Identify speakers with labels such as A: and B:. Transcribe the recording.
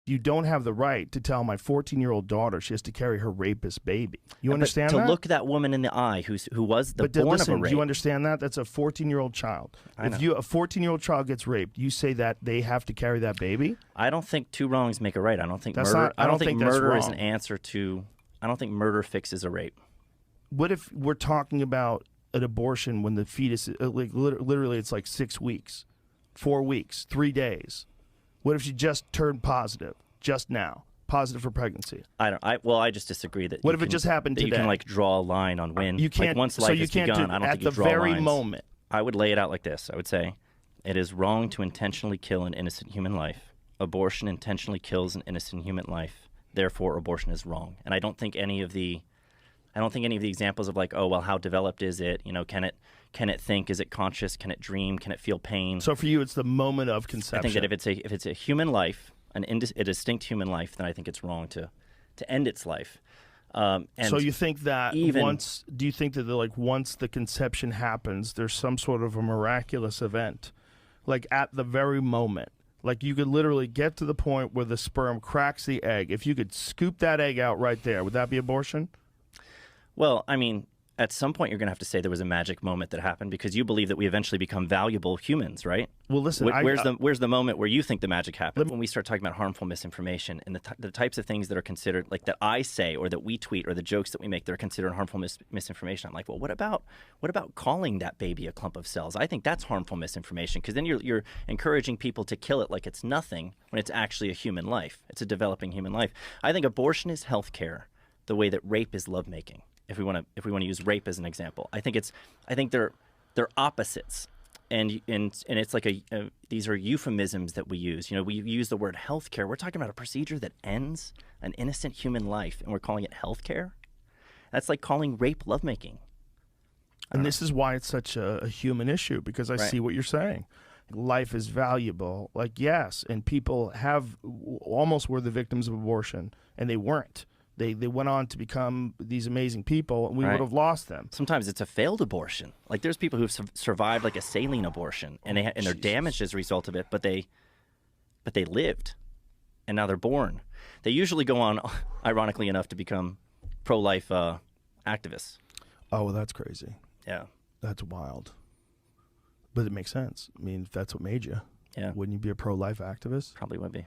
A: you don't have the right to tell my 14-year-old daughter she has to carry her rapist baby. You understand
B: to
A: that?
B: look that woman in the eye who was the born
A: listen,
B: of a rape.
A: Do you understand that? That's a 14-year-old child.
B: I know.
A: If a 14-year-old child gets raped, you say that they have to carry that baby?
B: I don't think two wrongs make a right. I don't think
A: That's
B: murder.
A: not- I don't
B: think
A: think that's
B: murder is
A: wrong.
B: an answer to. I don't think murder fixes a rape.
A: What if we're talking about an abortion when the fetus, literally it's like 6 weeks, 4 weeks, 3 days? What if she just turned positive just now? Positive for pregnancy.
B: I just disagree that.
A: What if it just happened
B: that
A: today?
B: You can like draw a line on when.
A: You can't.
B: Like once
A: so
B: life
A: you
B: has
A: can't
B: begun,
A: do
B: I don't
A: at
B: think you
A: the
B: draw
A: very
B: lines.
A: moment.
B: I would lay it out like this. I would say, it is wrong to intentionally kill an innocent human life. Abortion intentionally kills an innocent human life. Therefore, abortion is wrong. And I don't think any of the examples of like, oh well, how developed is it? You know, can it think? Is it conscious? Can it dream? Can it feel pain?
A: So for you, it's the moment of conception.
B: I think that if it's a human life, a distinct human life, then I think it's wrong to end its life. And
A: so you think that do you think that once the conception happens, there's some sort of a miraculous event, like at the very moment, like you could literally get to the point where the sperm cracks the egg. If you could scoop that egg out right there, would that be abortion?
B: Well, I mean, at some point you're going to have to say there was a magic moment that happened because you believe that we eventually become valuable humans, right?
A: Well, listen,
B: where's the moment where you think the magic happened? When we start talking about harmful misinformation and the types of things that are considered, like that I say or that we tweet or the jokes that we make that are considered harmful misinformation, I'm like, well, what about calling that baby a clump of cells? I think that's harmful misinformation because then you're encouraging people to kill it like it's nothing when it's actually a human life. It's a developing human life. I think abortion is healthcare the way that rape is lovemaking. If we want to use rape as an example, I think they're opposites, and it's like these are euphemisms that we use. You know, we use the word healthcare. We're talking about a procedure that ends an innocent human life, and we're calling it healthcare. That's like calling rape lovemaking.
A: And this is why it's such a human issue, because I see what you're saying. Life is valuable. Like, yes, and people almost were the victims of abortion, and they weren't. They went on to become these amazing people, and we would have lost them.
B: Sometimes it's a failed abortion. Like there's people who've survived like a saline abortion, and they're damaged as a result of it, but they lived, and now they're born. They usually go on, ironically enough, to become pro-life activists.
A: Oh, well, that's crazy.
B: Yeah,
A: that's wild. But it makes sense. I mean, if that's what made you,
B: yeah,
A: wouldn't you be a pro-life activist?
B: Probably would be.